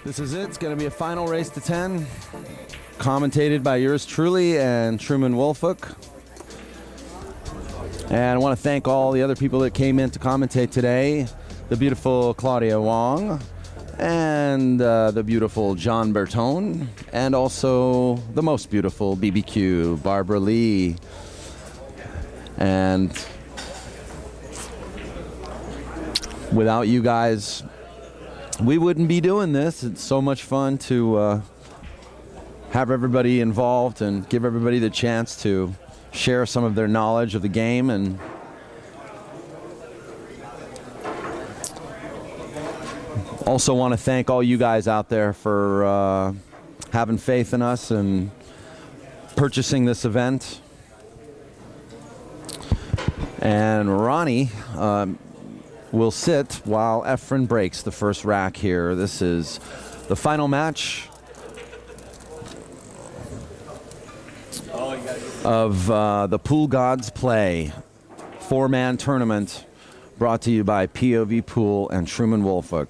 This is it. It's going to be a final race to 10, commentated by yours truly and Truman Woolfolk. And I want to thank all the other people that came in to commentate today. The beautiful Claudia Wong, and the beautiful John Bertone, and also the most beautiful BBQ, Barbara Lee. And without you guys, we wouldn't be doing this. It's so much fun to have everybody involved and give everybody the chance to share some of their knowledge of the game. And also want to thank all you guys out there for having faith in us and purchasing this event. And Ronnie will sit while Efren breaks the first rack here. This is the final match of the Pool Gods Play 4-man tournament, brought to you by POVPOOL and Truman Woolfolk.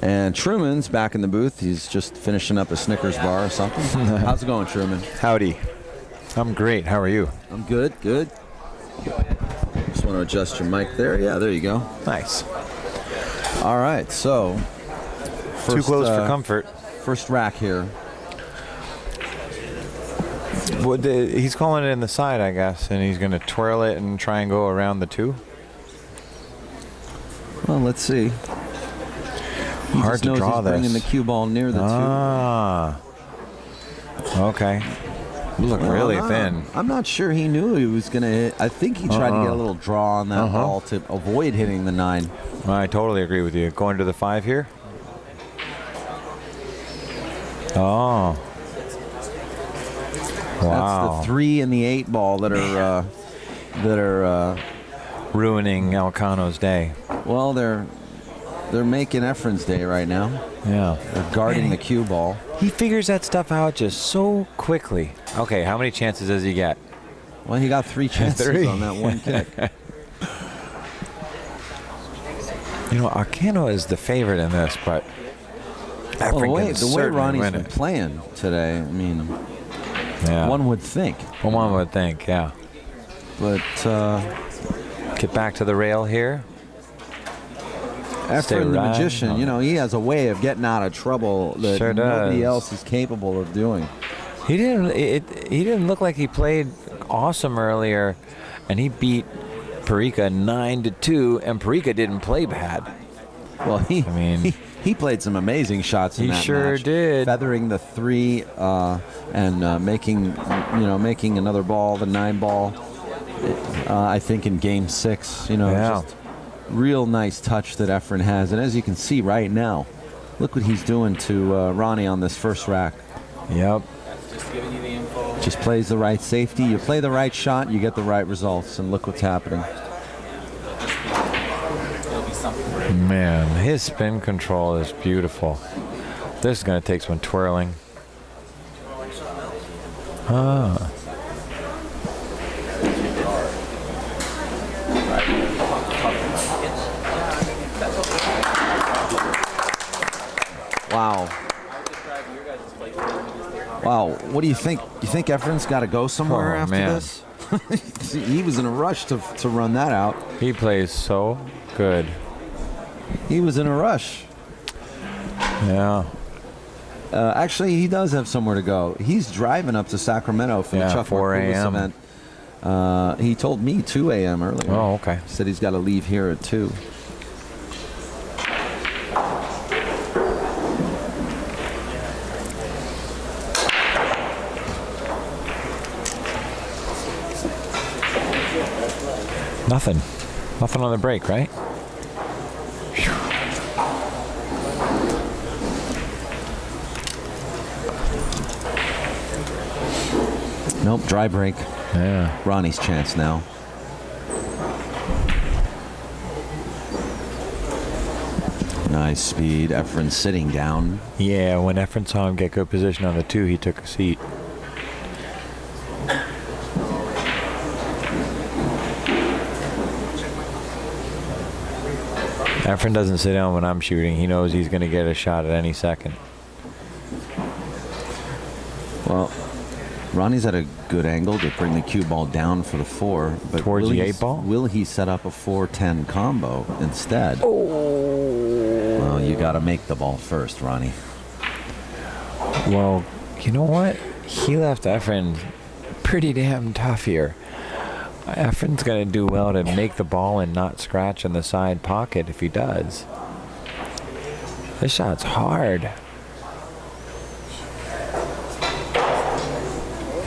And Truman's back in the booth. He's just finishing up a Snickers bar or something. How's it going, Truman? Howdy. I'm great. How are you? I'm good, good. Just want to adjust your mic there. Yeah, there you go. Nice. All right, so Too close for comfort. First rack here. Well, he's calling it in the side, I guess, and he's going to twirl it and try and go around the 2. Well, let's see. He Hard just to knows draw he's this. bringing the cue ball near the 2. Ah. Okay. Look really thin. I'm not sure he knew he was going to hit. I think he tried to get a little draw on that ball to avoid hitting the 9. I totally agree with you. Going to the 5 here. Oh. Wow. That's the 3 and the 8 ball that are ruining Alcano's day. Well, they're making Efren's day right now. Yeah. They're guarding the cue ball. He figures that stuff out just so quickly. Okay, how many chances does he get? Well, he got 3 chances 3 on that one kick. You know, Alcano is the favorite in this, but the way Ronnie's been playing today, I mean, one would think. Well, one would think, yeah. But get back to the rail here. Efren, the magician, you know, he has a way of getting out of trouble that nobody else is capable of doing. He didn't look like he played awesome earlier, and he beat Parika 9-2, and Parika didn't play bad. Well, he played some amazing shots in that match. He sure did. Feathering the 3 and making another ball, the 9 ball. I think in Game 6, just real nice touch that Efren has. And as you can see right now, look what he's doing to Ronnie on this first rack. Yep. Just plays the right safety. You play the right shot, you get the right results. And look what's happening. Man, his spin control is beautiful. This is going to take some twirling. Wow. Wow. What do you think? You think Efren's got to go somewhere after this? He was in a rush to run that out. He plays so good. He was in a rush. Yeah. Actually, he does have somewhere to go. He's driving up to Sacramento for the Chuck 4 a.m. event. He told me 2 a.m. earlier. Oh, okay. He said he's got to leave here at 2. Nothing on the break, right? Nope, dry break. Yeah. Ronnie's chance now. Nice speed. Efren sitting down. Yeah, when Efren saw him get good position on the 2, he took a seat. Efren doesn't sit down when I'm shooting. He knows he's going to get a shot at any second. Well, Ronnie's at a good angle to bring the cue ball down for the 4. But Towards the 8 ball? Will he set up a 4-10 combo instead? Oh. Well, you got to make the ball first, Ronnie. Well, you know what? He left Efren pretty damn tough here. Efren's going to do well to make the ball and not scratch in the side pocket if he does. This shot's hard.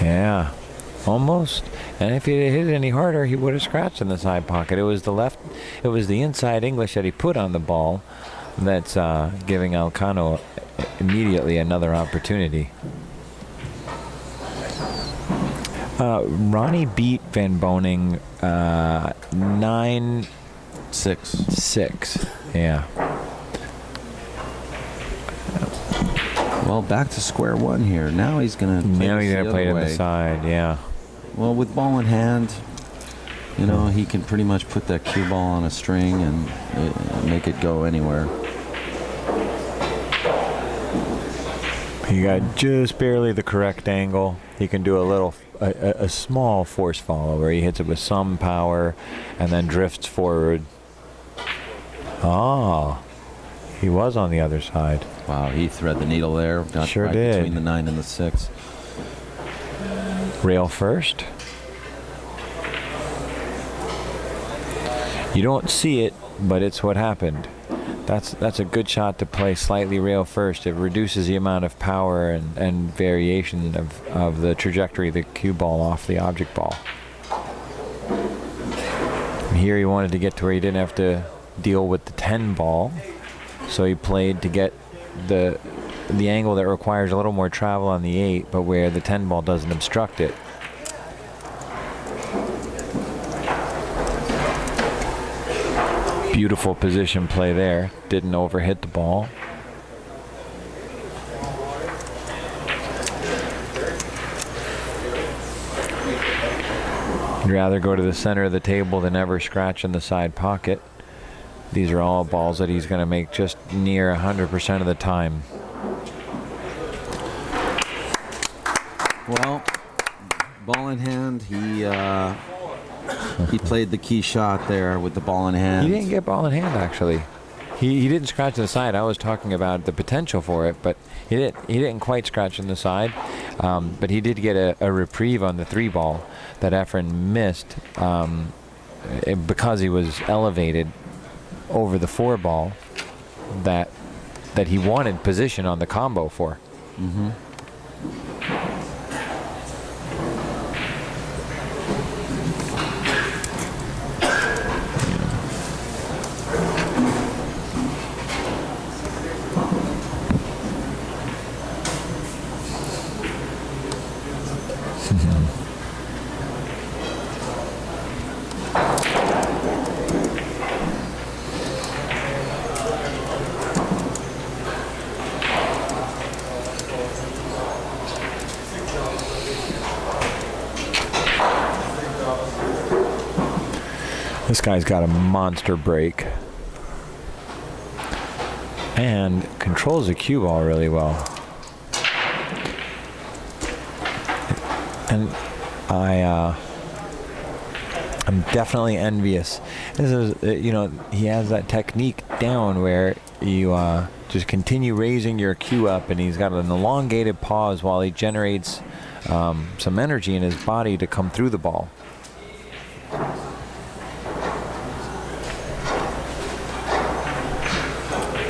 Yeah, almost. And if he had hit it any harder, he would have scratched in the side pocket. It was the inside English that he put on the ball that's giving Alcano immediately another opportunity. Ronnie beat Van Boning 9-6. Yeah. Well, back to square one here. Now he's going to play it in the side, yeah. Well, with ball in hand, you know, he can pretty much put that cue ball on a string and make it go anywhere. He got just barely the correct angle. He can do a small force follow where he hits it with some power and then drifts forward. Ah, he was on the other side. Wow, he threaded the needle there. Got Sure right did. Between the 9 and the 6. Rail first. You don't see it, but it's what happened. That's a good shot to play slightly rail first. It reduces the amount of power and variation of the trajectory of the cue ball off the object ball. And here he wanted to get to where he didn't have to deal with the 10 ball, so he played to get the angle that requires a little more travel on the 8, but where the 10 ball doesn't obstruct it. Beautiful position play there. Didn't overhit the ball. You'd rather go to the center of the table than ever scratch in the side pocket. These are all balls that he's going to make just near 100% of the time. Well, ball in hand, he played the key shot there with the ball in hand. He didn't get ball in hand, actually. He didn't scratch in the side. I was talking about the potential for it, but he didn't quite scratch in the side. But he did get a reprieve on the 3 ball that Efren missed because he was elevated over the 4 ball that he wanted position on the combo for. Mm-hmm. This guy's got a monster break and controls the cue ball really well. And I'm definitely envious. This is, he has that technique down where you just continue raising your cue up, and he's got an elongated pause while he generates some energy in his body to come through the ball.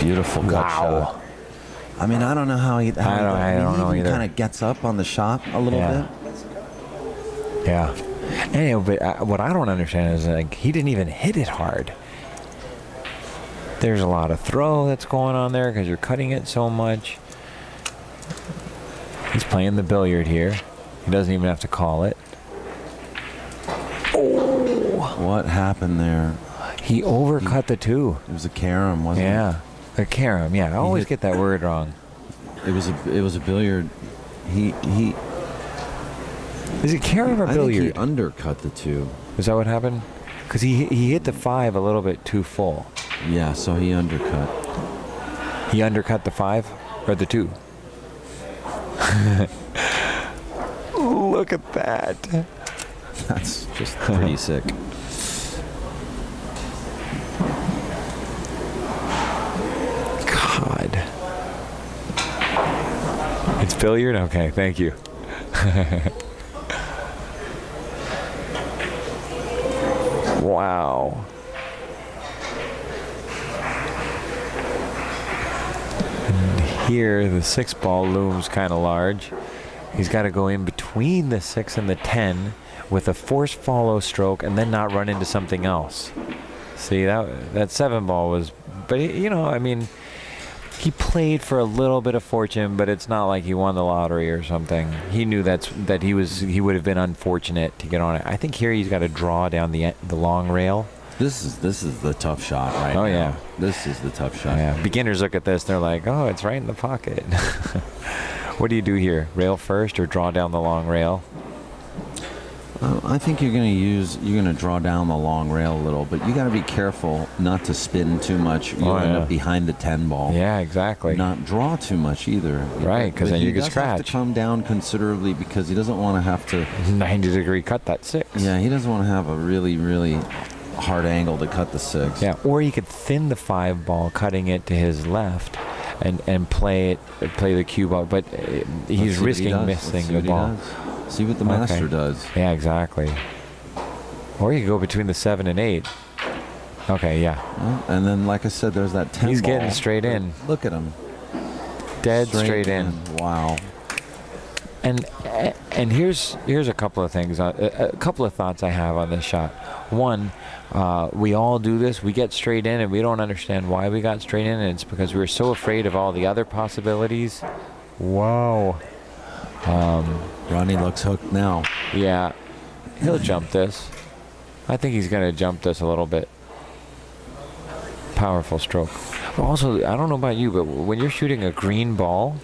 Beautiful gut shot. I mean, I don't know how he. I don't know either. Kind of gets up on the shot a little bit. Yeah. Anyway, but what I don't understand is he didn't even hit it hard. There's a lot of throw that's going on there because you're cutting it so much. He's playing the billiard here. He doesn't even have to call it. Oh! What happened there? He overcut the 2. It was a carom, wasn't it? Yeah, a carom. Yeah, I always get that word wrong. It was a billiard. He Is it carom or billiard? I think he undercut the 2. Is that what happened? Because he hit the 5 a little bit too full. Yeah, so he undercut. He undercut the 5 or the 2? Look at that. That's just pretty sick. God. It's billiard? Okay, thank you. Wow. And here, the 6 ball looms kind of large. He's got to go in between the 6 and the 10 with a forced follow stroke and then not run into something else. See, that 7 ball was, but you know, I mean, he played for a little bit of fortune, but it's not like he won the lottery or something. He knew that he would have been unfortunate to get on it. I think here he's got to draw down the long rail. This is the tough shot right now. Oh yeah, this is the tough shot. Yeah, beginners look at this, they're like, oh, it's right in the pocket. What do you do here? Rail first or draw down the long rail? I think you're going to draw down the long rail a little, but you got to be careful not to spin too much. You'll end up behind the 10 ball. Yeah, exactly. Not draw too much either. Right, because then you get He scratch. have to come down considerably because he doesn't want to have to 90-degree cut that 6. Yeah, he doesn't want to have a really, really hard angle to cut the 6. Yeah, or he could thin the 5 ball, cutting it to his left, and play the cue ball. But he's risking missing the ball. See what the master does. Yeah, exactly. Or you could go between the 7 and 8. Okay, yeah. Well, and then, like I said, there's that 10 He's ball. getting straight in. Look at him. Dead straight in. Wow. And here's a couple of things, a couple of thoughts I have on this shot. One, we all do this. We get straight in, and we don't understand why we got straight in, and it's because we were so afraid of all the other possibilities. Wow. Ronnie looks hooked now. Yeah, he'll jump this. I think he's going to jump this a little bit. Powerful stroke. But also, I don't know about you, but when you're shooting a green ball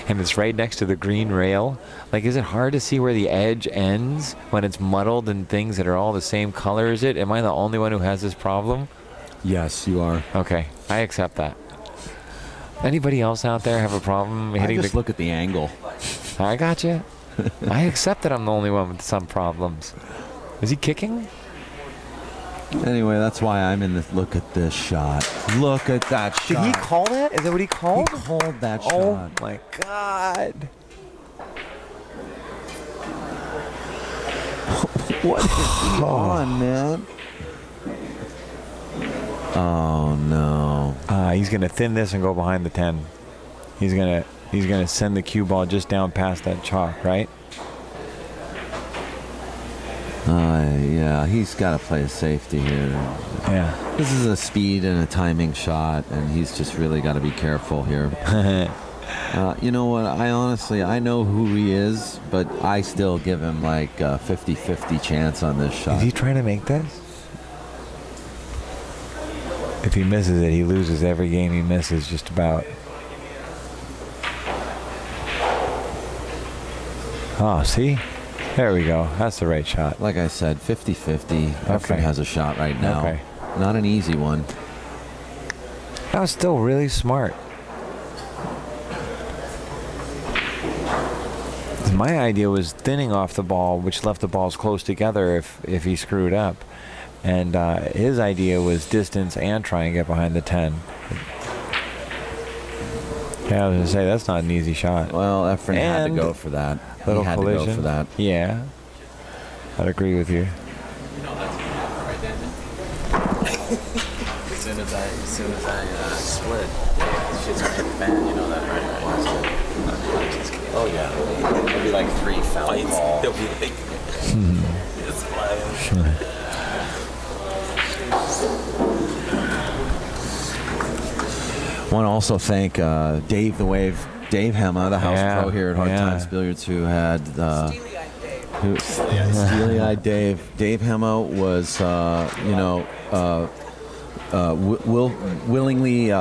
and it's right next to the green rail, like, is it hard to see where the edge ends when it's muddled in things that are all the same color as it? Am I the only one who has this problem? Yes, you are. Okay, I accept that. Anybody else out there have a problem hitting I just look at the angle. I got you. I accept that I'm the only one with some problems. Is he kicking? Anyway, that's why I'm in this. Look at this shot. Look at that shot. Did he call that? Is that what he called? He called that shot. Oh my God. What is he on, man? Oh no. He's gonna thin this and go behind the 10. He's gonna send the cue ball just down past that chalk, right? Yeah, he's got to play a safety here. Yeah. This is a speed and a timing shot, and he's just really got to be careful here. You know what? I know who he is, but I still give him like a 50-50 chance on this shot. Is he trying to make this? If he misses it, he loses every game he misses, just about. Oh, see? There we go. That's the right shot. Like I said, 50-50. Efren has a shot right now. Okay. Not an easy one. That was still really smart. My idea was thinning off the ball, which left the balls close together if he screwed up. And his idea was distance and try and get behind the 10. Yeah, I was going to say, that's not an easy shot. Well, Efren had to go for that. Little he had collision. to go for that. Yeah. I'd agree with you. As soon as I split, shit's gonna hit the fan. You know that, right? Oh yeah. There'll be like 3 foul calls. There'll be like. It's flying. Want to also thank Dave the Wave Dave Hema, the house pro here at Hard Times Billiards, who had Steely-eyed Dave. Dave Hema was, willingly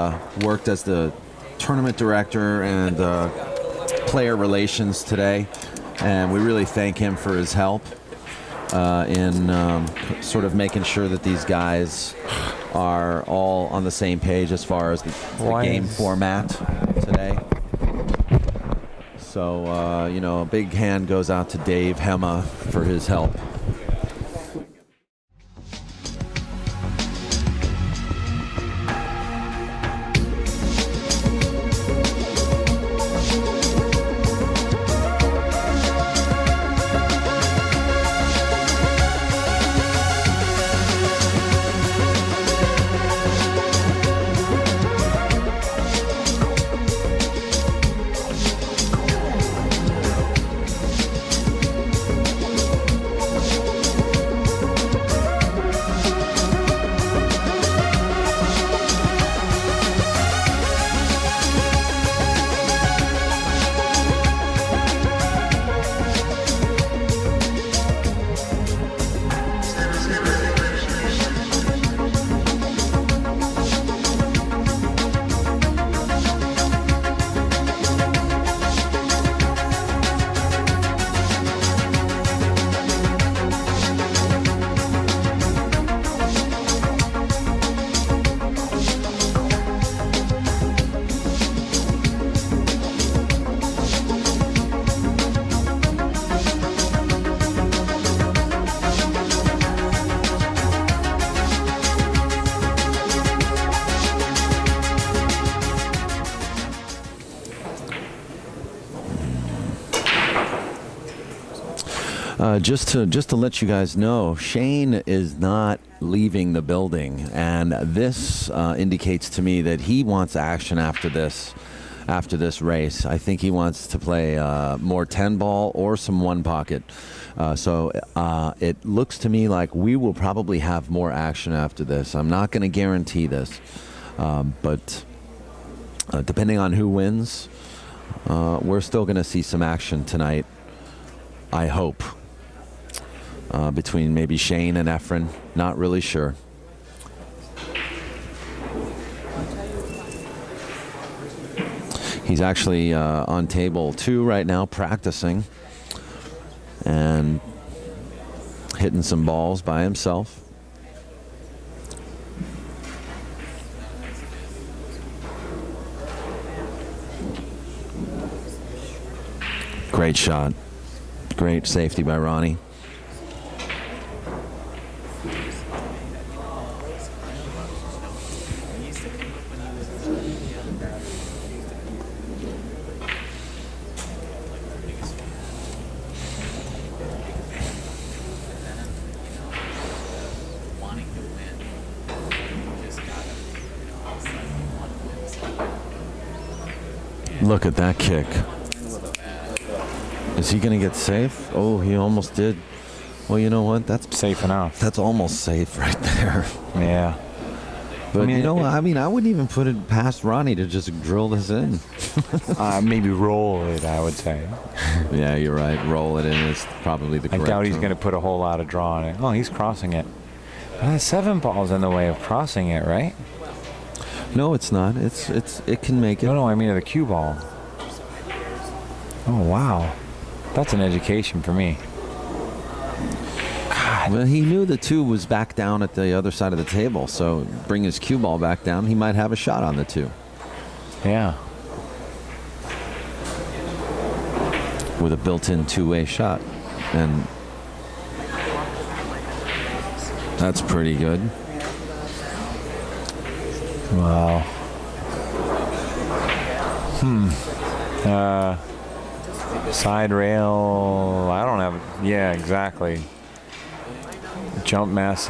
worked as the tournament director and player relations today, and we really thank him for his help in sort of making sure that these guys are all on the same page as far as the game format today. So, a big hand goes out to Dave Hema for his help. Just to let you guys know, Shane is not leaving the building, and this indicates to me that he wants action after this race. I think he wants to play more 10-ball or some one pocket. So it looks to me like we will probably have more action after this. I'm not going to guarantee this, but depending on who wins, we're still going to see some action tonight, I hope. Between maybe Shane and Efren, not really sure. He's actually on table 2 right now, practicing and hitting some balls by himself. Great shot. Great safety by Ronnie. Look at that kick. Is he going to get safe? Oh, he almost did. Well, you know what? That's safe enough. That's almost safe right there. Yeah. But I wouldn't even put it past Ronnie to just drill this in. Maybe roll it, I would say. Yeah, you're right. Roll it in is probably the correct I doubt he's term. going to put a whole lot of draw on it. Oh, he's crossing it. But 7 ball's in the way of crossing it, right? No, it's not. It can make it. No, I mean the cue ball. Oh, wow. That's an education for me. God. Well, he knew the 2 was back down at the other side of the table, so bring his cue ball back down, he might have a shot on the 2. Yeah. With a built-in 2-way shot. And that's pretty good. Wow. Side rail. I don't have. Yeah, exactly. Jump masse.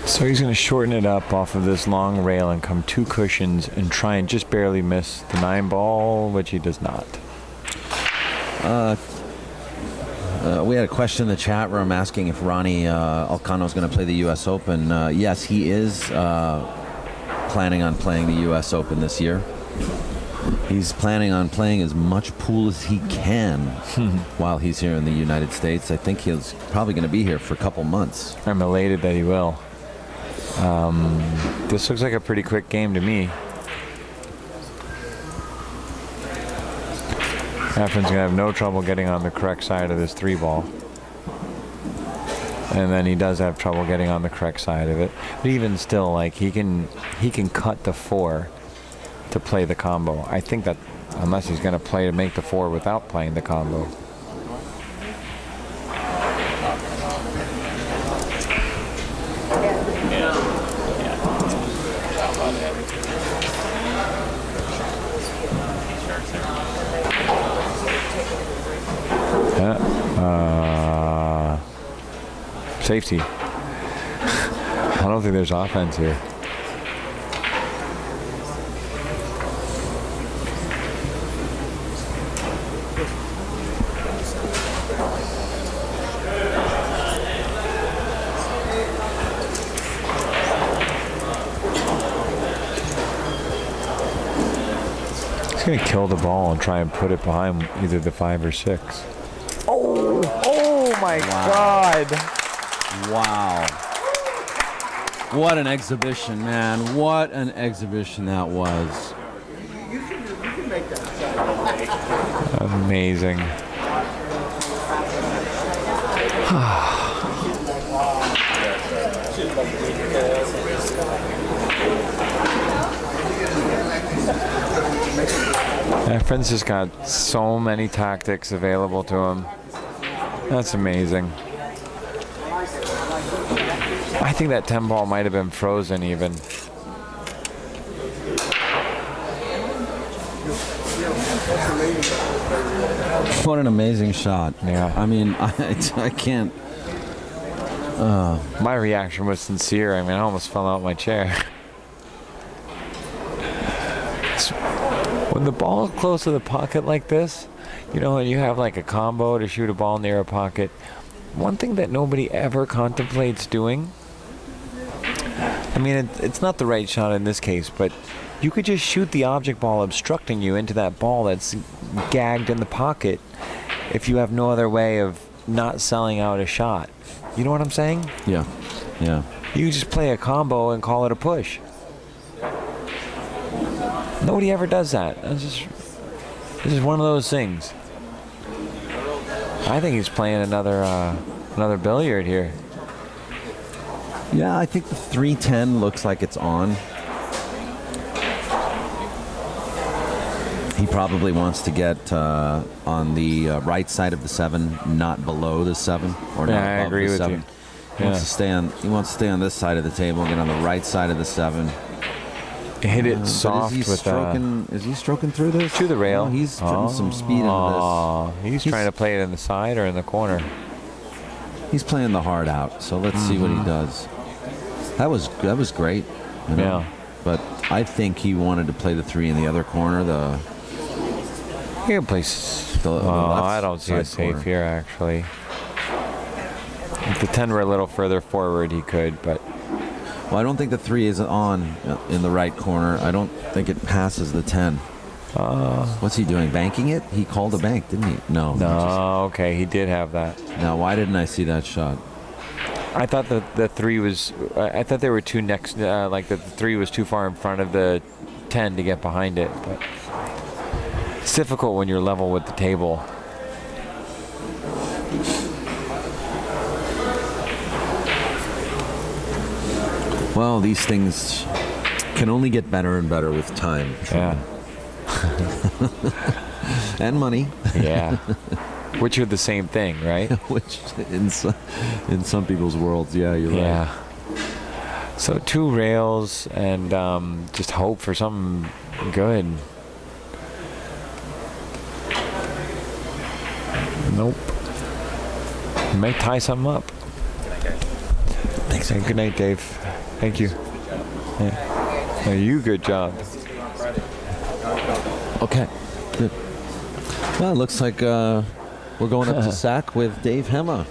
So he's going to shorten it up off of this long rail and come 2 cushions and try and just barely miss the 9-ball, which he does not. We had a question in the chat room asking if Ronnie Alcano is going to play the U.S. Open. Yes, he is planning on playing the U.S. Open this year. He's planning on playing as much pool as he can while he's here in the United States. I think he's probably going to be here for a couple months. I'm elated that he will. This looks like a pretty quick game to me. Efren's going to have no trouble getting on the correct side of this 3-ball. And then he does have trouble getting on the correct side of it. But even still, like, he can cut the 4 to play the combo. I think that unless he's going to play to make the 4 without playing the combo. Safety. I don't think there's offense here. He's going to kill the ball and try and put it behind either the 5 or 6. Oh my God. Wow. What an exhibition, man. What an exhibition that was. Amazing. Efren's just got so many tactics available to him. That's amazing. I think that 10-ball might have been frozen even. What an amazing shot. Yeah. I mean, I can't. My reaction was sincere. I mean, I almost fell out of my chair. When the ball is close to the pocket like this, you know, and you have like a combo to shoot a ball near a pocket, one thing that nobody ever contemplates doing, I mean, it's not the right shot in this case, but you could just shoot the object ball obstructing you into that ball that's gagged in the pocket if you have no other way of not selling out a shot. You know what I'm saying? Yeah. Yeah. You just play a combo and call it a push. Nobody ever does that. This is one of those things. I think he's playing another billiard here. Yeah, I think the 310 looks like it's on. He probably wants to get on the right side of the 7, not below the 7, or not I above agree the with 7. you. He wants to stay on this side of the table and get on the right side of the 7. Hit it soft is he with stroking? Is he stroking through this? To the rail. Oh, he's putting some speed into this. He's trying to play it in the side or in the corner. He's playing the hard out. So let's see what he does. That was great. You know? Yeah. But I think he wanted to play the 3 in the other corner. He can play. I don't see a safe corner. here actually. If the 10 were a little further forward, he could, but. Well, I don't think the 3 is on in the right corner. I don't think it passes the 10. What's he doing? Banking it? He called a bank, didn't he? No. Okay, he did have that. Now, why didn't I see that shot? I thought that the 3 was. I thought there were two next. Like the 3 was too far in front of the 10 to get behind it. But it's difficult when you're level with the table. Well, these things can only get better and better with time. Yeah. And money. Yeah. Which are the same thing, right? Which in some people's worlds, yeah, you're right. Yeah. So 2 rails and just hope for something good. Nope. Might tie something up. Thanks. Good night, Dave. Thank you. Yeah. Hey, you good job. Okay, good. Well, it looks like we're going up to sack with Dave Hema.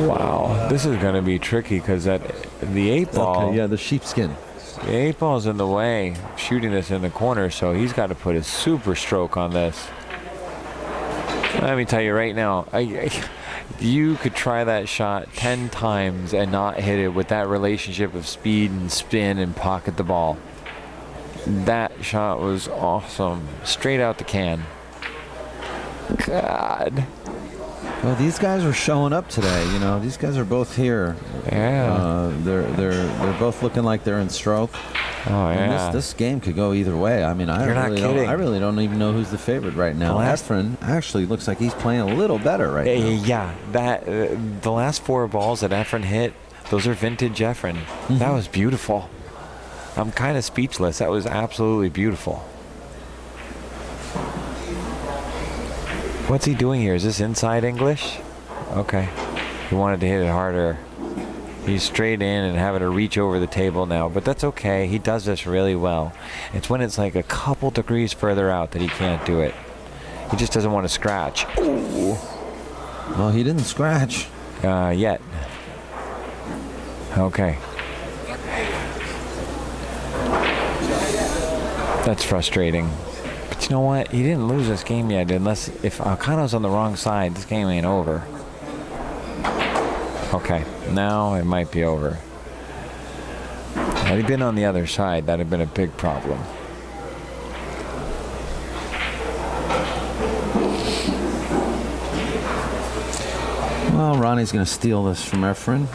Wow, this is going to be tricky because the 8-ball. Okay, yeah, the sheepskin. The 8-ball's in the way, shooting this in the corner, so he's got to put a super stroke on this. Let me tell you right now, you could try that shot 10 times and not hit it with that relationship of speed and spin and pocket the ball. That shot was awesome. Straight out the can. God. Well, these guys are showing up today. You know, these guys are both here. Yeah. They're both looking like they're in stroke. Oh yeah. And this game could go either way. I mean, I really don't even know who's the favorite right now. Efren actually looks like he's playing a little better right now. Yeah. That the last 4 balls that Efren hit, those are vintage Efren. Mm-hmm. That was beautiful. I'm kind of speechless. That was absolutely beautiful. What's he doing here? Is this inside English? Okay. He wanted to hit it harder. He's straight in and having to reach over the table now, but that's okay. He does this really well. It's when it's like a couple degrees further out that he can't do it. He just doesn't want to scratch. Ooh. Well, he didn't scratch. Yet. Okay. That's frustrating. But you know what? He didn't lose this game yet, unless if Alcano's on the wrong side, this game ain't over. Okay, now it might be over. Had he been on the other side, that'd have been a big problem. Well, Ronnie's going to steal this from Efren.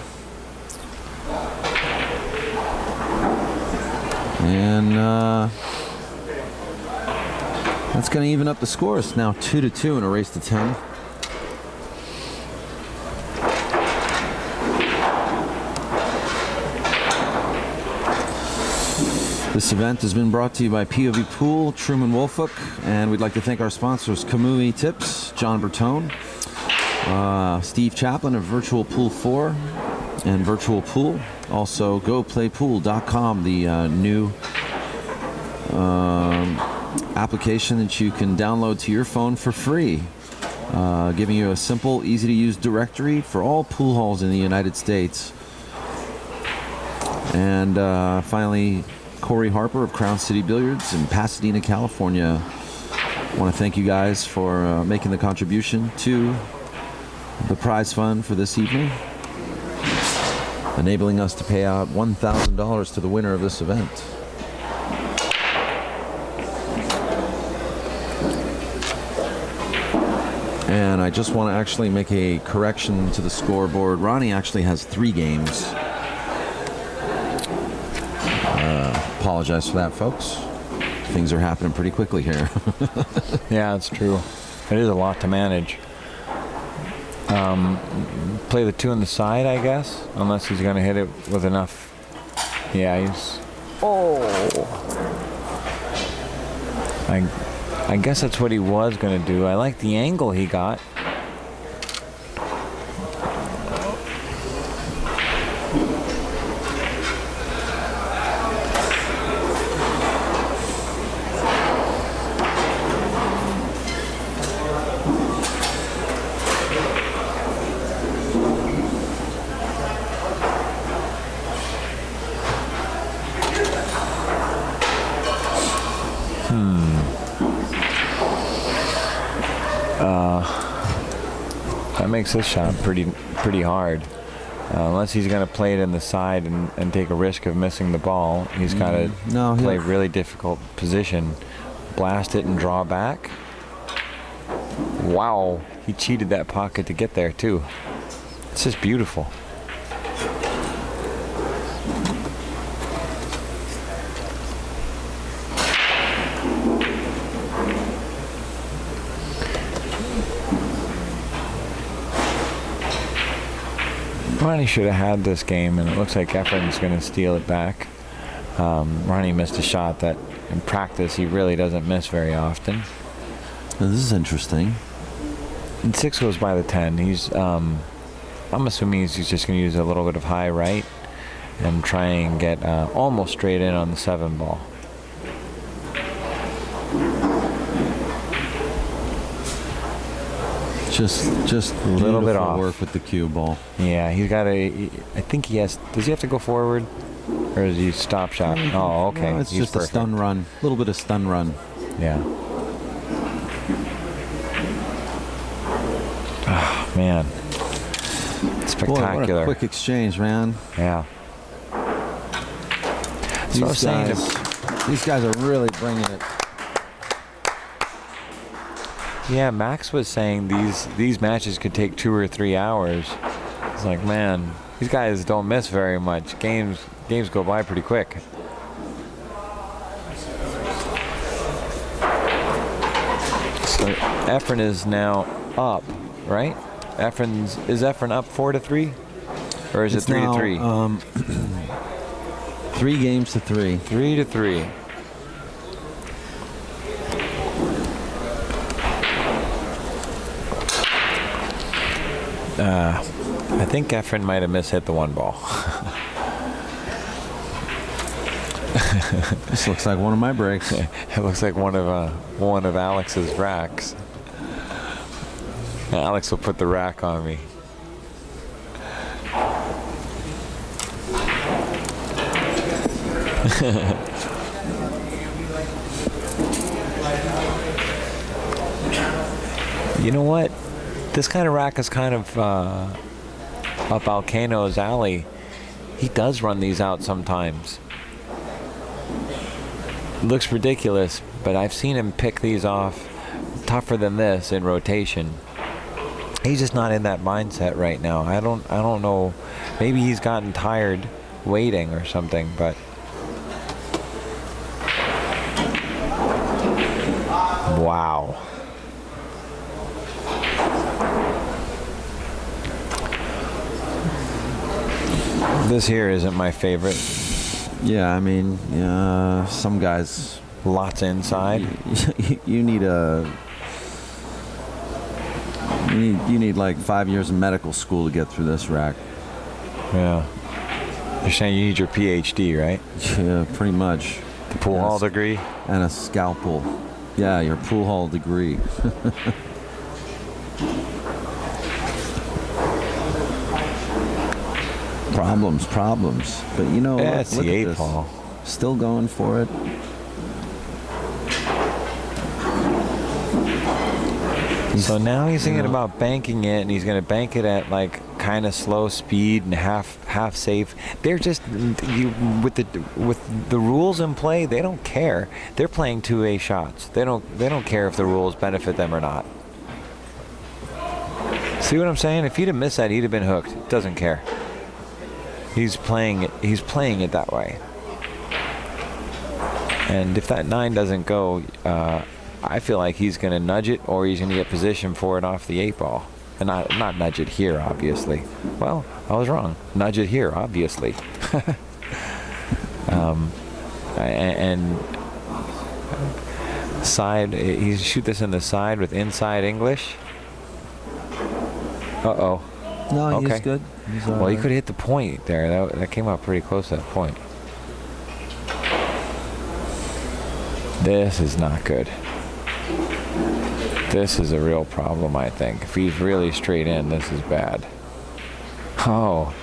And that's going to even up the score. It's now 2-2 in a race to 10. This event has been brought to you by POVPOOL, Truman Wolfolk, and we'd like to thank our sponsors, Kamui Tips, John Bertone, Steve Chaplin of Virtual Pool 4 and Virtual Pool. Also, GoPlayPool.com, the new application that you can download to your phone for free, giving you a simple, easy-to-use directory for all pool halls in the United States. And finally, Corey Harper of Crown City Billiards in Pasadena, California. I want to thank you guys for making the contribution to the prize fund for this evening, enabling us to pay out $1,000 to the winner of this event. And I just want to actually make a correction to the scoreboard. Ronnie actually has 3 games. Apologize for that, folks. Things are happening pretty quickly here. Yeah, it's true. It is a lot to manage. Play the 2 on the side, I guess, unless he's going to hit it with enough. Yeah, he's... Oh! I guess that's what he was going to do. I like the angle he got. That makes this shot pretty hard. Unless he's going to play it in the side and take a risk of missing the ball, he's got to play a really difficult position. Blast it and draw back. Wow, he cheated that pocket to get there too. It's just beautiful. Ronnie should have had this game, and it looks like Efren's going to steal it back. Ronnie missed a shot that, in practice, he really doesn't miss very often. Now, this is interesting. And 6 goes by the 10. He's, I'm assuming he's just going to use a little bit of high right and try and get almost straight in on the 7 ball. Just a little bit off. Work with the cue ball. Yeah, he's got a. I think he has. Does he have to go forward, or is he stop shot? Oh, okay. No, it's he's just perfect. a stun run. A little bit of stun run. Yeah. Oh, man. Spectacular. Boy, what a quick exchange, man. Yeah. These guys are really bringing it. Yeah, Max was saying these matches could take 2 or 3 hours. It's like, man, these guys don't miss very much. Games go by pretty quick. So Efren is now up, right? Is Efren up 4-3, or is it 3-3? 3 games to 3. 3-3. I think Efren might have mishit the 1 ball. This looks like one of my breaks. It looks like one of Alex's racks. Alex will put the rack on me. You know what? This kind of rack is kind of up Alcano's alley. He does run these out sometimes. Looks ridiculous, but I've seen him pick these off tougher than this in rotation. He's just not in that mindset right now. I don't know. Maybe he's gotten tired waiting or something, but wow. This here isn't my favorite. Yeah, I mean, some guys. Lots inside. You need like 5 years of medical school to get through this rack. Yeah. You're saying you need your PhD, right? Yeah, pretty much. The pool hall degree? And a scalpel. Yeah, your pool hall degree. Problems. But you know, that's look the at 8 this. ball. Still going for it. So now he's thinking about banking it, and he's going to bank it at like kind of slow speed and half safe. They're just with the rules in play. They don't care. They're playing 2A shots. They don't care if the rules benefit them or not. See what I'm saying? If he'd have missed that, he'd have been hooked. Doesn't care. He's playing it that way. And if that 9 doesn't go, I feel like he's going to nudge it, or he's going to get position for it off the 8 ball. And not nudge it here, obviously. Well, I was wrong. Nudge it here, obviously. And side, he shoot this in the side with inside English. Uh-oh. No, okay. He's good. He's well, right. he could hit the point there. That came out pretty close to that point. This is not good. This is a real problem, I think. If he's really straight in, this is bad. Oh,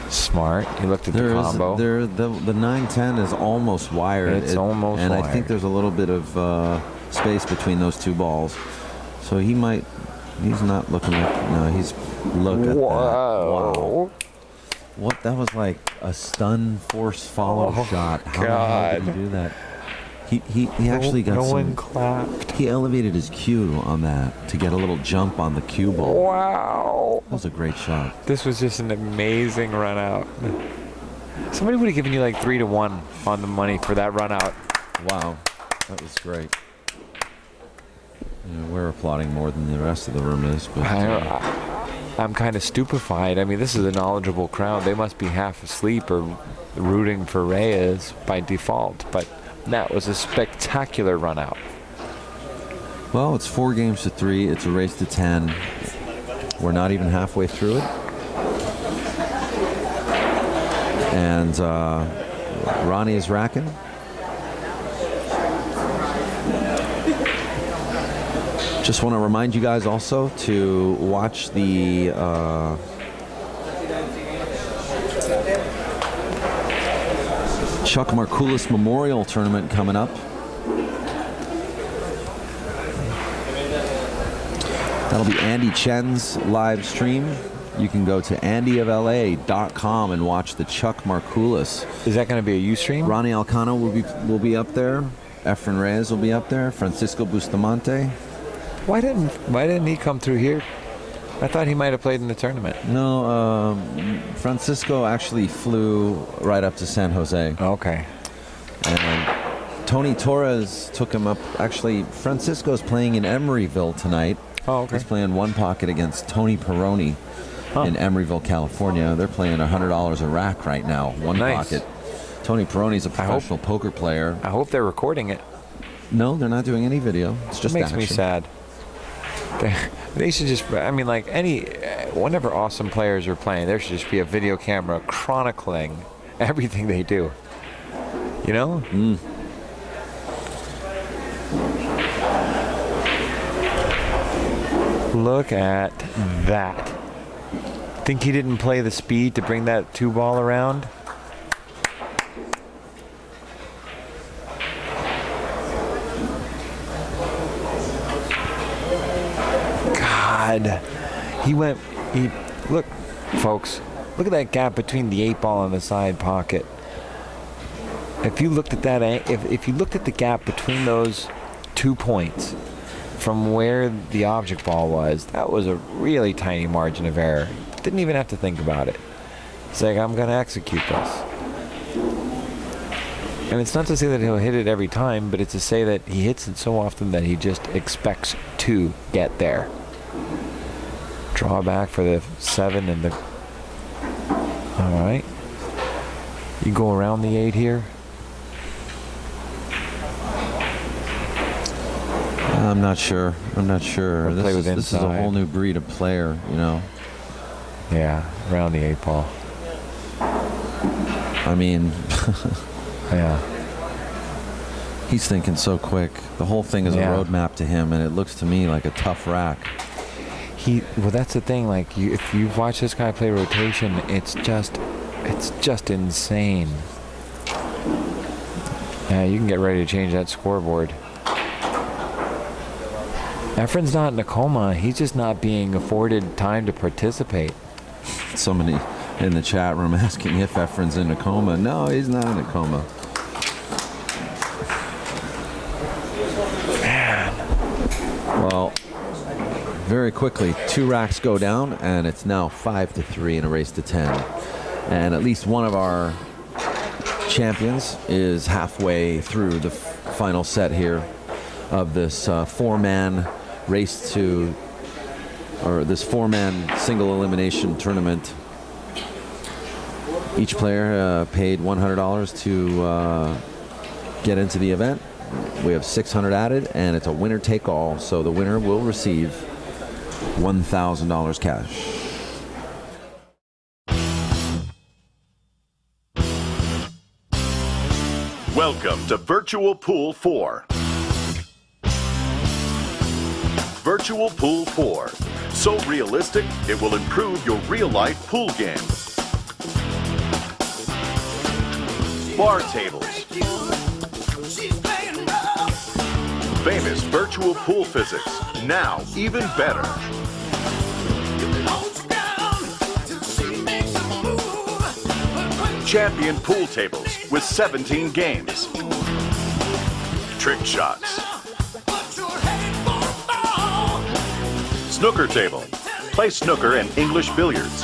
smart. He looked at the combo. The 9-10 is almost wired. It's almost and wired. I think there's a little bit of space between those 2 balls. So he's not looking like, no, he's, look at that. Wow. What, that was like a stun force follow shot. How did he do that? He actually got no one clapped. He elevated his cue on that to get a little jump on the cue ball. Wow. That was a great shot. This was just an amazing run out. Somebody would have given you like 3-1 on the money for that run out. Wow. That was great. You know, we're applauding more than the rest of the room is. But I'm kind of stupefied. I mean, this is a knowledgeable crowd. They must be half asleep or rooting for Reyes by default. But that was a spectacular run out. Well, it's 4 games to 3. It's a race to 10. We're not even halfway through it. And Ronnie is racking. Just want to remind you guys also to watch the Chuck Markoulis Memorial Tournament coming up. That'll be Andy Chen's live stream. You can go to andyofla.com and watch the Chuck Markoulis. Is that going to be a Ustream? Ronnie Alcano will be up there. Efren Reyes will be up there. Francisco Bustamante. Why didn't he come through here? I thought he might have played in the tournament. No, Francisco actually flew right up to San Jose. Okay. And Tony Torres took him up. Actually, Francisco's playing in Emeryville tonight. Oh, okay. He's playing one pocket against Tony Peroni in Emeryville, California. They're playing $100 a rack right now, one pocket. Tony Peroni's a professional poker player. I hope they're recording it. No, they're not doing any video. It's just makes action. me sad. They should just, I mean, like whenever awesome players are playing, there should just be a video camera chronicling everything they do. You know? Look at that. Think he didn't play the speed to bring that 2-ball around? God. Look, folks, look at that gap between the 8-ball and the side pocket. If you looked at that, if you looked at the gap between those 2 points from where the object ball was, that was a really tiny margin of error. Didn't even have to think about it. It's like, I'm going to execute this. And it's not to say that he'll hit it every time, but it's to say that he hits it so often that he just expects to get there. Draw back for the 7 and the... All right. You go around the 8 here. I'm not sure. This is a whole new breed of player, you know. Yeah, around the 8-ball. I mean, yeah. He's thinking so quick. The whole thing is a roadmap to him, and it looks to me like a tough rack. Well, that's the thing. Like, if you watch this guy play rotation, it's just insane. Yeah, you can get ready to change that scoreboard. Efren's not in a coma. He's just not being afforded time to participate. Somebody in the chat room asking if Efren's in a coma. No, he's not in a coma. Man. Well, very quickly, 2 racks go down, and it's now 5-3 in a race to 10. And at least one of our champions is halfway through the final set here of this 4-man race to, or this 4-man single elimination tournament. Each player paid $100 to get into the event. We have 600 added, and it's a winner take all, so the winner will receive $1,000 cash. Welcome to Virtual Pool 4. Virtual Pool 4. So realistic, it will improve your real-life pool game. Bar tables. Famous virtual pool physics. Now, even better. Champion pool tables with 17 games. Trick shots. Snooker table. Play snooker and English billiards.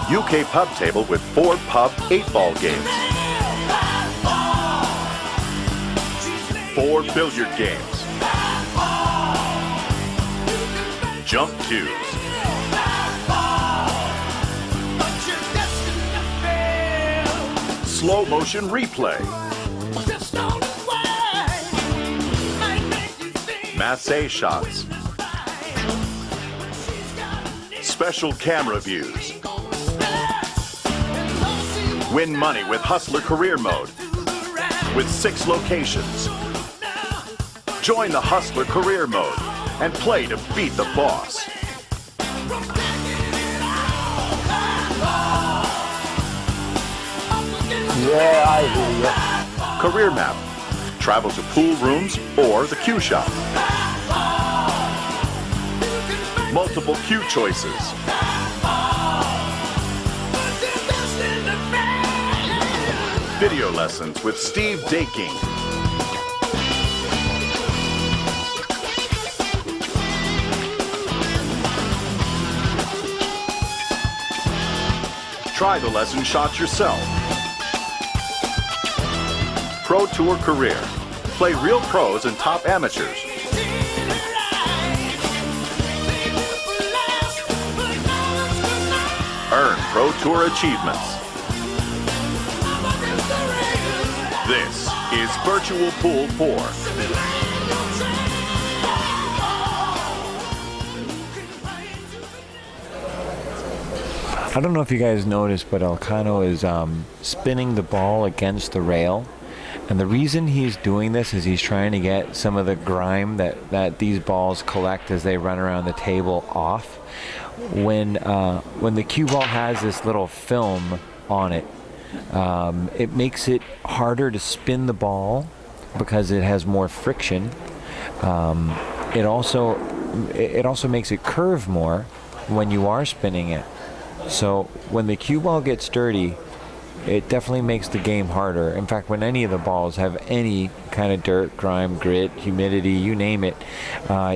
UK pub table with 4 pub 8-ball games. 4 billiard games. Jump cues. Slow motion replay. massé shots, special camera views, win money with Hustler Career Mode with 6 locations. Join the Hustler Career Mode and play to beat the boss. Yeah, I hear you. Career Map. Travel to pool rooms or the Q shop. Multiple Q choices. Video lessons with Steve Daking. Try the lesson shots yourself. Pro Tour Career. Play real pros and top amateurs. Earn Pro Tour achievements. This is Virtual Pool 4. I don't know if you guys noticed, but Alcano is spinning the ball against the rail. And the reason he's doing this is he's trying to get some of the grime that these balls collect as they run around the table off. When the cue ball has this little film on it, it makes it harder to spin the ball because it has more friction. It also makes it curve more when you are spinning it. So when the cue ball gets dirty, it definitely makes the game harder. In fact, when any of the balls have any kind of dirt, grime, grit, humidity, you name it,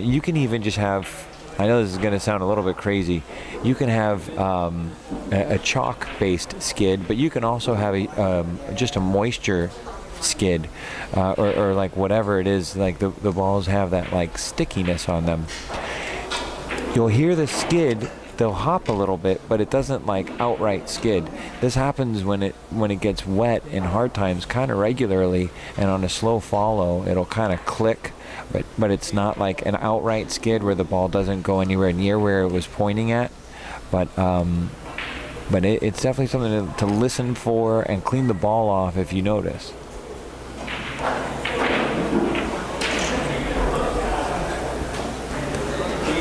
you can even just have, I know this is going to sound a little bit crazy, you can have a chalk-based skid, but you can also have just a moisture skid, or like whatever it is, like the balls have that like stickiness on them. You'll hear the skid, they'll hop a little bit, but it doesn't like outright skid. This happens when it gets wet in hard times kind of regularly, and on a slow follow it'll kind of click, but it's not like an outright skid where the ball doesn't go anywhere near where it was pointing at. But it's definitely something to listen for and clean the ball off if you notice.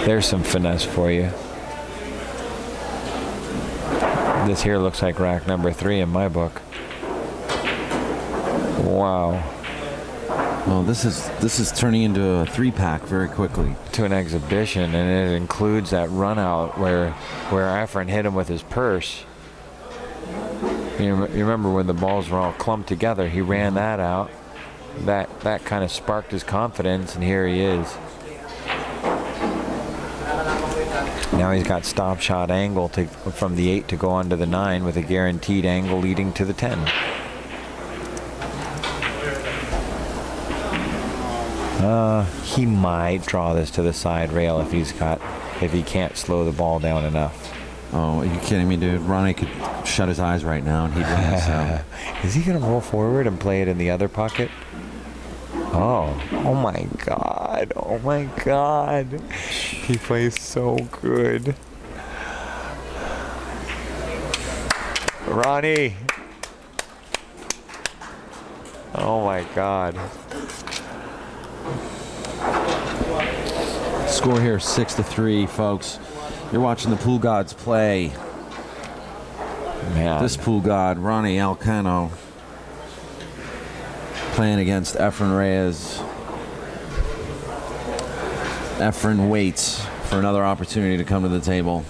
There's some finesse for you. This here looks like rack number 3 in my book. Wow. Well, this is turning into a 3-pack very quickly. To an exhibition, and it includes that run out where Efren hit him with his purse. You remember when the balls were all clumped together, he ran that out. That kind of sparked his confidence, and here he is. Now he's got stop shot angle from the 8 to go onto the 9 with a guaranteed angle leading to the 10. He might draw this to the side rail if he can't slow the ball down enough. Oh, are you kidding me, dude? Ronnie could shut his eyes right now and he'd run this out. Is he going to roll forward and play it in the other pocket? Oh my God. Oh my God. He plays so good. Ronnie. Oh my God. Score here 6-3, folks. You're watching the Pool Gods play. Man. This Pool God, Ronnie Alcano, playing against Efren Reyes. Efren waits for another opportunity to come to the table.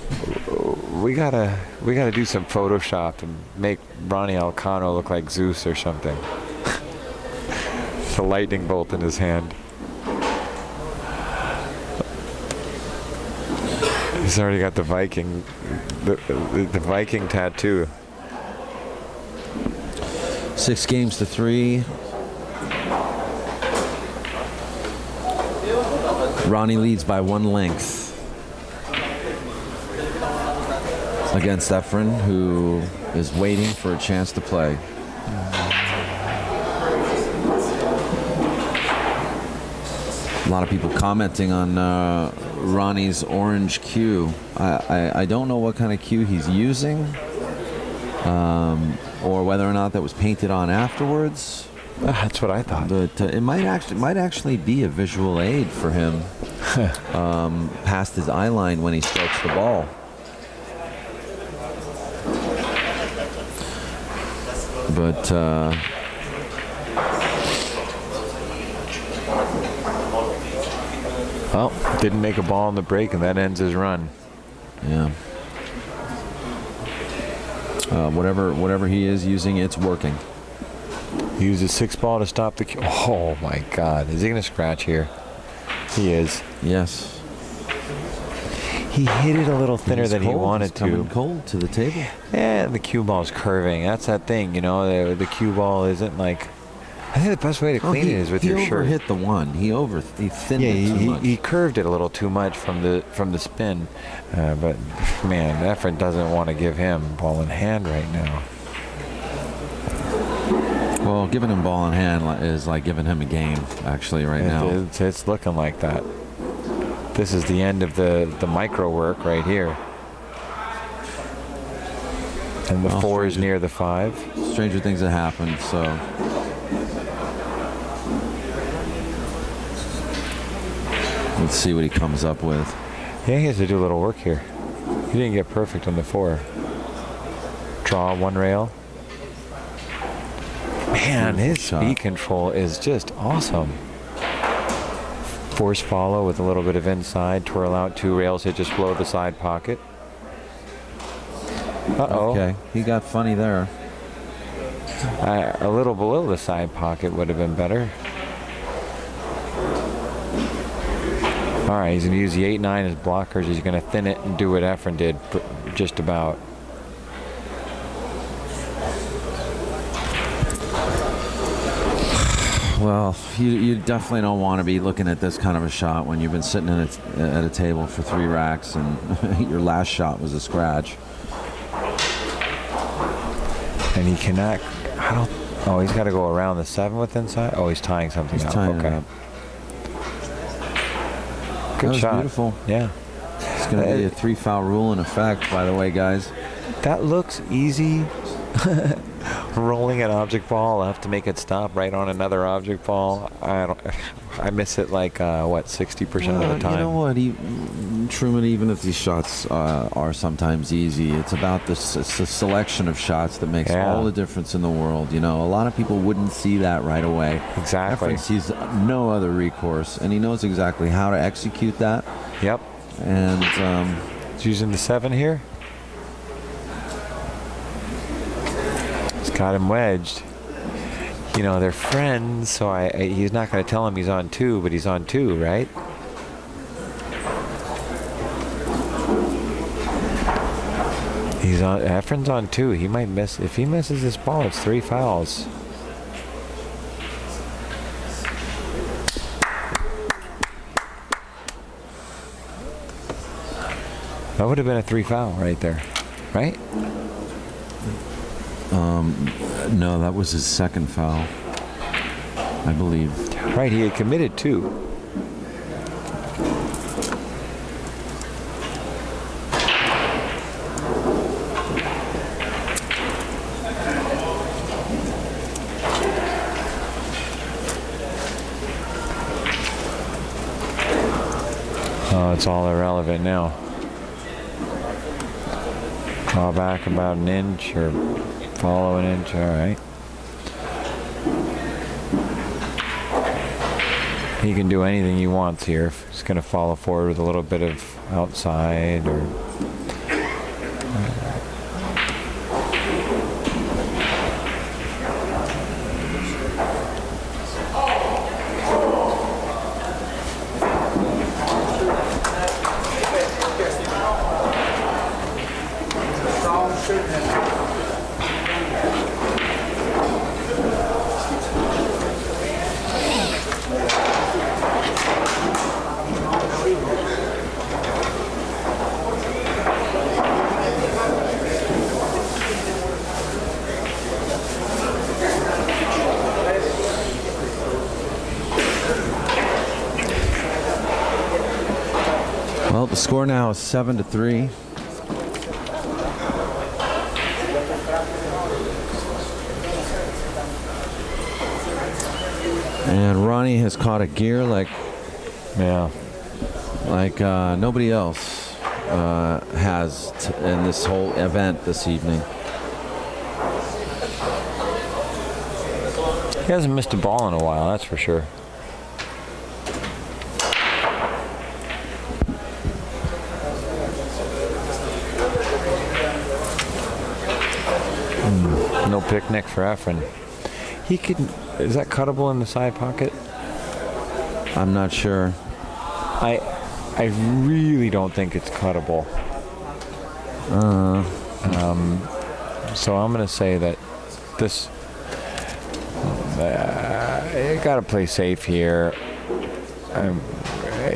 We gotta do some Photoshop and make Ronnie Alcano look like Zeus or something. The lightning bolt in his hand. He's already got the Viking, the Viking tattoo. 6-3. Ronnie leads by 1 length against Efren, who is waiting for a chance to play. A lot of people commenting on Ronnie's orange cue. I don't know what kind of cue he's using, or whether or not that was painted on afterwards. That's what I thought. But it might actually be a visual aid for him past his eye line when he strokes the ball. But well, didn't make a ball in the break, and that ends his run. yeah, whatever he is using, it's working. He used a 6 ball to stop the cue. Oh my God! Is he going to scratch here? He is. Yes. He hit it a little thinner He's than he cold. wanted He's coming to. cold to the table. Yeah, the cue ball's curving. That's that thing, you know. The cue ball isn't like. I think the best way to clean it is with your shirt. He overhit the one. He thinned Yeah, it too much. he curved it a little too much from the spin, but man, Efren doesn't want to give him ball in hand right now. Well, giving him ball in hand is like giving him a game, actually, right now. It's looking like that. This is the end of the micro work right here. And the 4 is near the 5. Stranger things have happened, so. Let's see what he comes up with. Yeah, he has to do a little work here. He didn't get perfect on the 4. Draw 1 rail. Man, his speed control is just awesome. Force follow with a little bit of inside, twirl out 2 rails, hit just below the side pocket. Uh-oh. Okay, he got funny there. A little below the side pocket would have been better. All right, he's going to use the 8-9 as blockers. He's going to thin it and do what Efren did, just about. Well, you definitely don't want to be looking at this kind of a shot when you've been sitting at a table for 3 racks and your last shot was a scratch. And he cannot. Oh, he's got to go around the 7 with inside. Oh, he's tying something up. He's tying it up. Good shot. Beautiful. Yeah. It's going to be a 3-foul rule in effect, by the way, guys. That looks easy. Rolling an object ball, I'll have to make it stop right on another object ball. I miss it like 60% of the time. You know what, Truman, even if these shots are sometimes easy, it's about the selection of shots that makes all the difference in the world. You know, a lot of people wouldn't see that right away. Exactly. Efren sees no other recourse, and he knows exactly how to execute that. Yep. And he's using the 7 here. Got him wedged. You know, they're friends, so he's not going to tell him he's on 2, but he's on 2, right? Efren's on 2. He might miss. If he misses this ball, it's 3 fouls. That would have been a 3 foul right there, right? No, that was his 2nd foul, I believe. Right, he had committed 2. Oh, it's all irrelevant now. Draw back about an inch or follow an inch, all right. He can do anything he wants here. If he's going to follow forward with a little bit of outside or... Well, the score now is 7-3. And Ronnie has caught a gear like nobody else has in this whole event this evening. He hasn't missed a ball in a while, that's for sure. No picnic for Efren. He could. Is that cuttable in the side pocket? I'm not sure. I really don't think it's cuttable. So I'm going to say that this. You got to play safe here.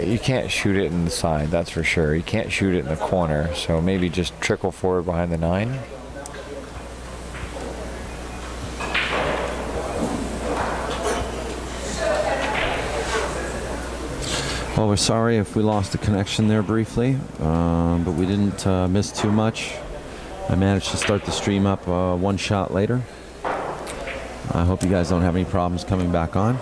You can't shoot it in the side, that's for sure. You can't shoot it in the corner. So maybe just trickle forward behind the 9. Well, we're sorry if we lost the connection there briefly, but we didn't miss too much. I managed to start the stream up one shot later. I hope you guys don't have any problems coming back on.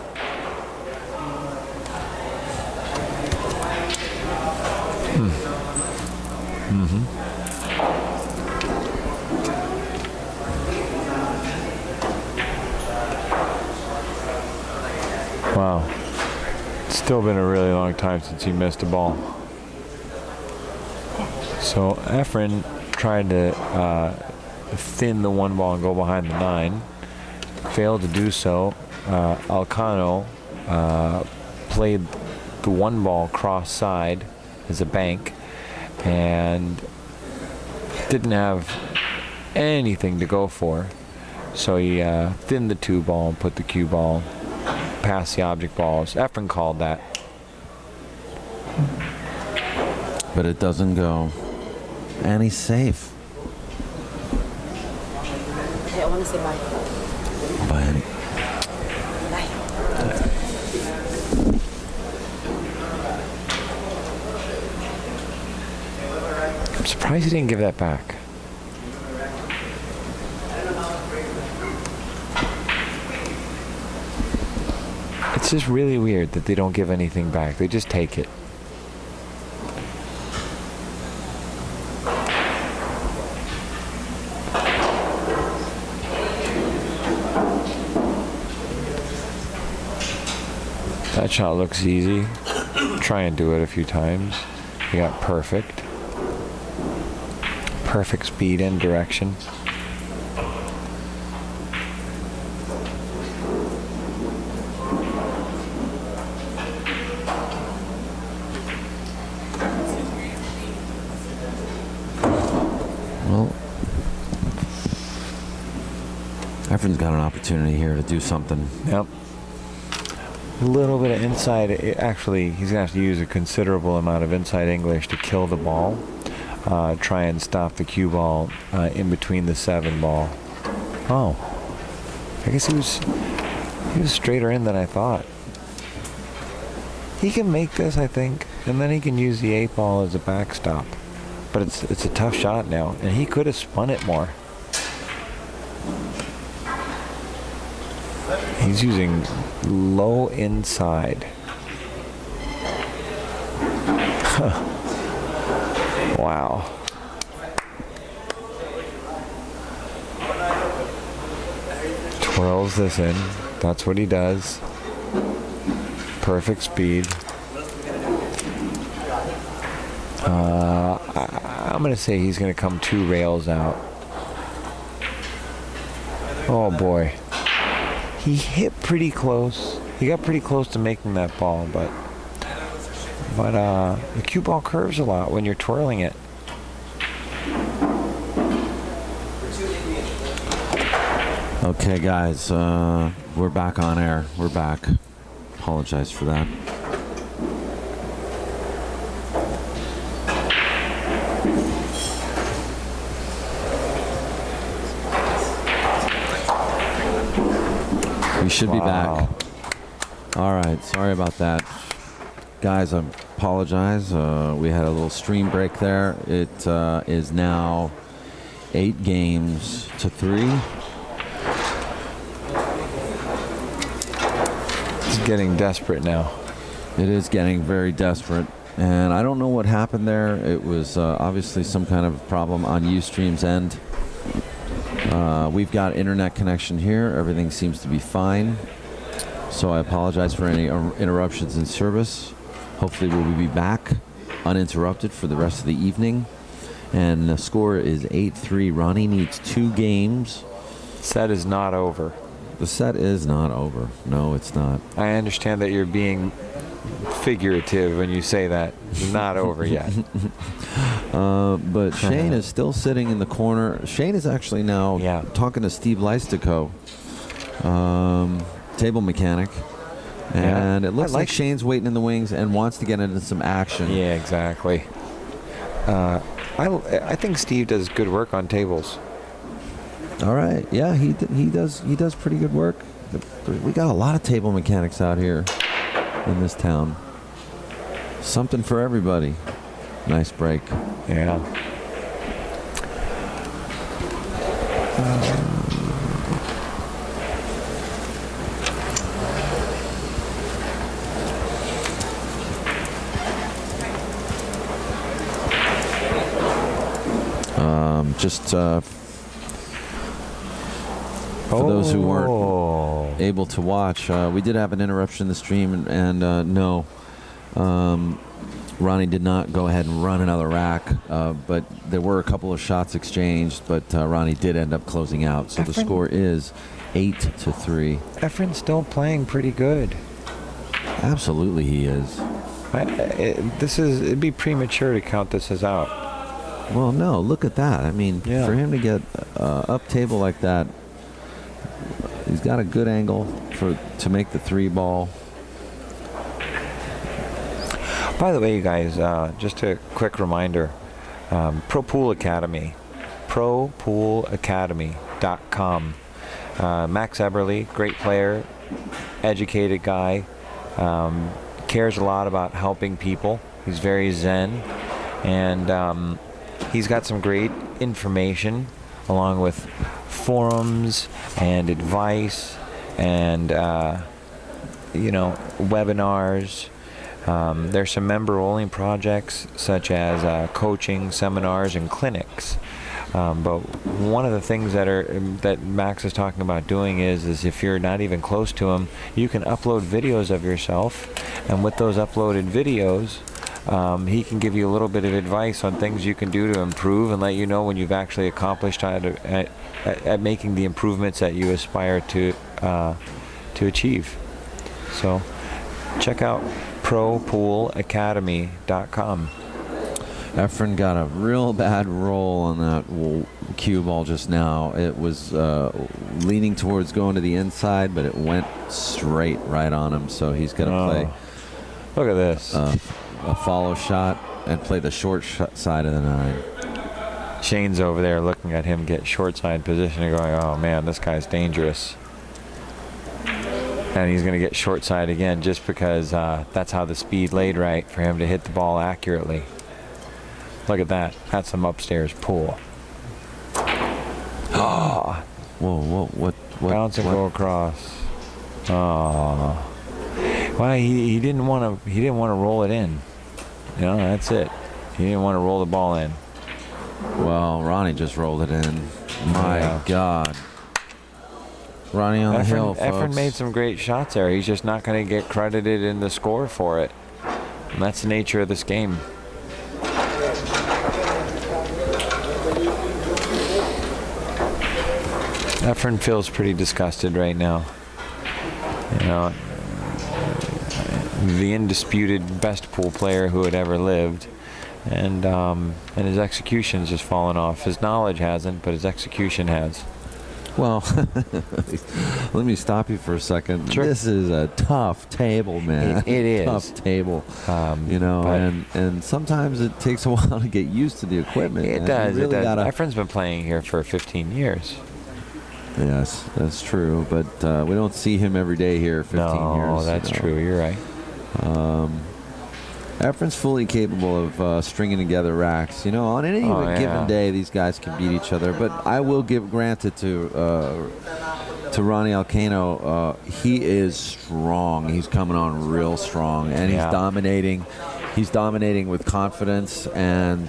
Wow. It's still been a really long time since he missed a ball. So Efren tried to thin the 1 ball and go behind the 9. Failed to do so. Alcano played the 1 ball cross side as a bank and didn't have anything to go for. So he thinned the 2 ball and put the cue ball past the object balls. Efren called that. But it doesn't go. And he's safe. Okay, I want to say bye. Bye, Annie. I'm surprised he didn't give that back. It's just really weird that they don't give anything back. They just take it. That shot looks easy. Try and do it a few times. You got perfect. Perfect speed and direction. Well, Efren's got an opportunity here to do something. Yep. A little bit of inside. Actually, he's going to have to use a considerable amount of inside English to kill the ball. Try and stop the cue ball in between the 7 ball. Oh. I guess he was straighter in than I thought. He can make this, I think, and then he can use the 8 ball as a backstop. But it's a tough shot now, and he could have spun it more. He's using low inside. Wow. Twirls this in. That's what he does. Perfect speed. I'm going to say he's going to come 2 rails out. Oh boy. He hit pretty close. He got pretty close to making that ball, but the cue ball curves a lot when you're twirling it. Okay, guys, we're back on air. We're back. Apologize for that. We should be back. All right, sorry about that. Guys, I apologize. We had a little stream break there. It is now 8 games to 3. It's getting desperate now. It is getting very desperate. And I don't know what happened there. It was obviously some kind of problem on Ustream's end. We've got internet connection here. Everything seems to be fine. So I apologize for any interruptions in service. Hopefully we'll be back uninterrupted for the rest of the evening. And the score is 8-3. Ronnie needs 2 games. Set is not over. The set is not over. No, it's not. I understand that you're being figurative when you say that. It's not over yet. But Shane is still sitting in the corner. Shane is actually now talking to Steve Leistico, table mechanic. And it looks like Shane's waiting in the wings and wants to get into some action. Yeah, exactly. I think Steve does good work on tables. All right. Yeah, he does pretty good work. We got a lot of table mechanics out here in this town. Something for everybody. Nice break. Yeah. Just for those who weren't able to watch, we did have an interruption in the stream, and no, Ronnie did not go ahead and run another rack, but there were a couple of shots exchanged, but Ronnie did end up closing out. So the score is 8-3. Efren's still playing pretty good. Absolutely, he is. It'd be premature to count this as out. Well, no, look at that. I mean, for him to get up table like that, he's got a good angle to make the 3 ball. By the way, you guys, just a quick reminder, Pro Pool Academy, ProPoolAcademy.com. Max Eberly, great player, educated guy, cares a lot about helping people. He's very zen, and he's got some great information along with forums and advice and webinars. There's some member-only projects such as coaching, seminars, and clinics. But one of the things that Max is talking about doing is if you're not even close to him, you can upload videos of yourself, and with those uploaded videos, he can give you a little bit of advice on things you can do to improve and let you know when you've actually accomplished at making the improvements that you aspire to achieve. So check out ProPoolAcademy.com. Efren got a real bad roll on that cue ball just now. It was leaning towards going to the inside, but it went straight right on him. So he's going to play. Look at this. A follow shot and play the short side of the 9. Shane's over there looking at him get short side position and going, oh man, this guy's dangerous. And he's going to get short side again just because that's how the speed laid right for him to hit the ball accurately. Look at that. That's some upstairs pool. Whoa, what? Bounce and go across. Oh. Well, he didn't want to roll it in. You know, that's it. He didn't want to roll the ball in. Well, Ronnie just rolled it in. My God. Ronnie on the hill, folks. Efren made some great shots there. He's just not going to get credited in the score for it. And that's the nature of this game. Efren feels pretty disgusted right now. You know, the undisputed best pool player who had ever lived, and his execution's just fallen off. His knowledge hasn't, but his execution has. Well, let me stop you for a second. Sure. This is a tough table, man. It is. Tough table. And sometimes it takes a while to get used to the equipment. It does. It does. Efren's been playing here for 15 years. Yes, that's true. But we don't see him every day here 15 years. No, that's true. You're right. Efren's fully capable of stringing together racks. You know, on any given day, these guys can beat each other. But I will give granted to Ronnie Alcano. He is strong. He's coming on real strong, and he's dominating. He's dominating with confidence, and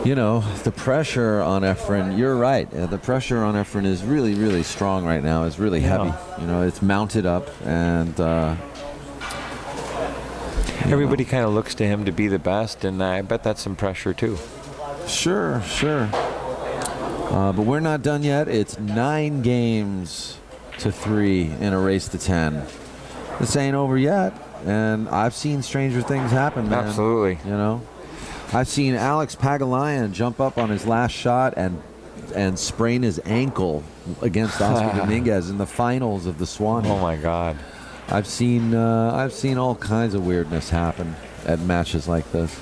you know, the pressure on Efren. You're right. The pressure on Efren is really, really strong right now. It's really heavy. You know, it's mounted up, and. Everybody kind of looks to him to be the best, and I bet that's some pressure too. Sure. But we're not done yet. It's 9 games to 3 in a race to 10. This ain't over yet, and I've seen stranger things happen, man. Absolutely. You know, I've seen Alex Pagulayan jump up on his last shot and sprain his ankle against Oscar Dominguez in the finals of the Swan. Oh my God. I've seen all kinds of weirdness happen at matches like this.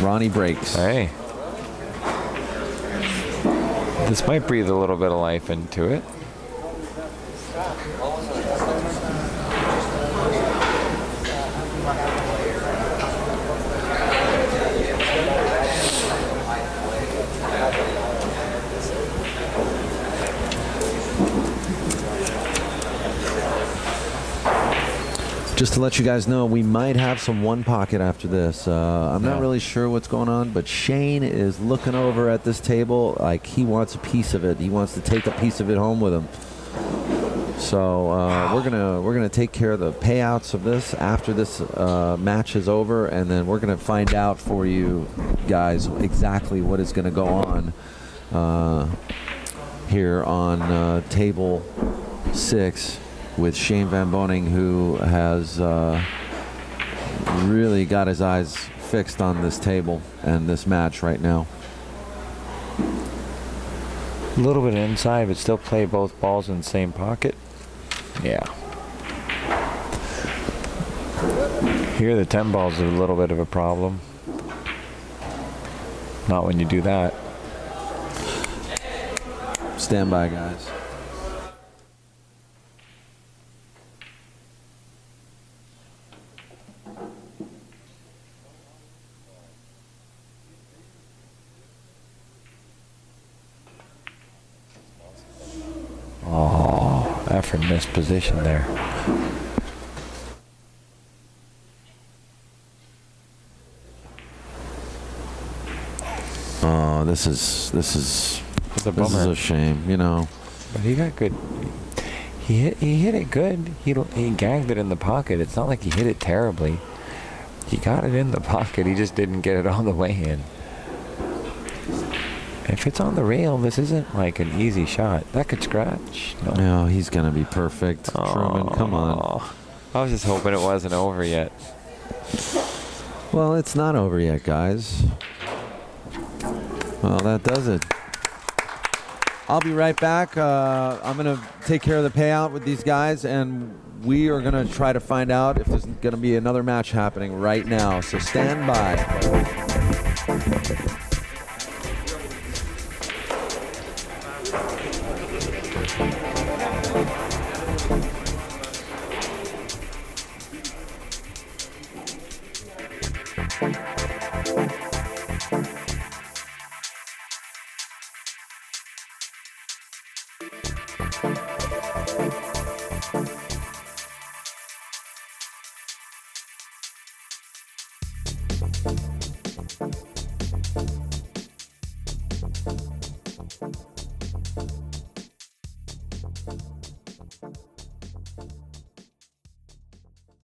Ronnie breaks. Hey. This might breathe a little bit of life into it. Just to let you guys know, we might have some one pocket after this. I'm not really sure what's going on, but Shane is looking over at this table like he wants a piece of it. He wants to take a piece of it home with him. So we're gonna take care of the payouts of this after this match is over, and then we're gonna find out for you guys exactly what is gonna go on here on table 6. With Shane Van Boning, who has really got his eyes fixed on this table and this match right now. A little bit inside, but still play both balls in the same pocket. Yeah. Here, the 10 balls are a little bit of a problem. Not when you do that. Stand by, guys. Oh, Efren missed position there. Oh, this is a shame, you know. But he got good. He hit it good. He gagged it in the pocket. It's not like he hit it terribly. He got it in the pocket. He just didn't get it all the way in. If it's on the rail, this isn't like an easy shot. That could scratch. No, he's gonna be perfect. Truman, come on. I was just hoping it wasn't over yet. Well, it's not over yet, guys. Well, that does it. I'll be right back. I'm going to take care of the payout with these guys, and we are going to try to find out if there's going to be another match happening right now. So stand by.